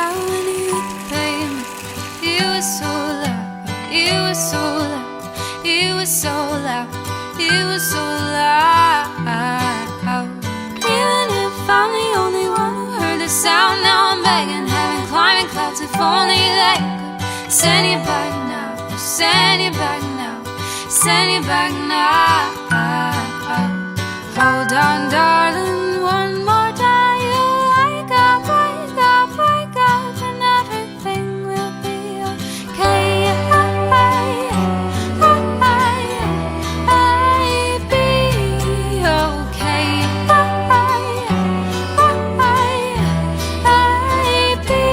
how anything. You were so loud, you were so loud, you were so loud, you were so loud. Even if I'm the only one who heard the sound, now I'm begging heaven, climbing clouds. If only they could send you back now, send you back now, send you back now. Hold on, darling, one more time. You wake up, wake up, wake up, and everything will be okay. Be okay. Be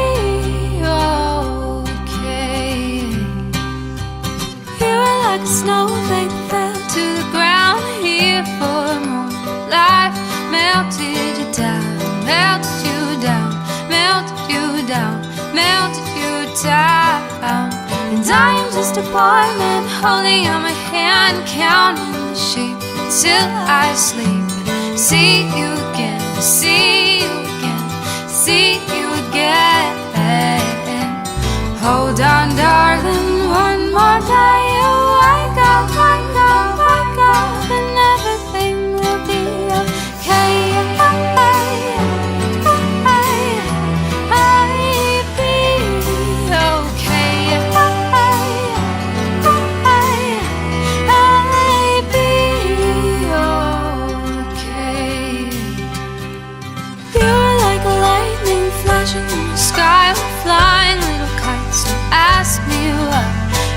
okay. You were like a snowflake, fell to the ground here for a moment. Life melted you down, melted you down, melted you down, melted you down. And I am just a boy man holding on my hand, counting the sheep till I sleep. See you again, see you again, see you again. Hold on, darling, one more day. You wake up, wake up, wake up, and everything will be okay. Be okay. Be okay. You were like a lightning flashing in the sky, flying little kites. So ask me why,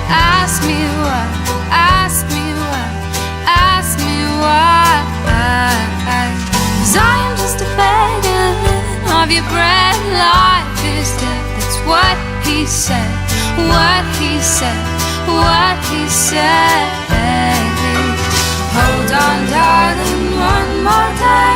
ask me why, ask me why, ask me why. 'Cause I am just a beggar living off your bread. Life is dead, that's what he said, what he said, what he said. Hold on, darling, one more day.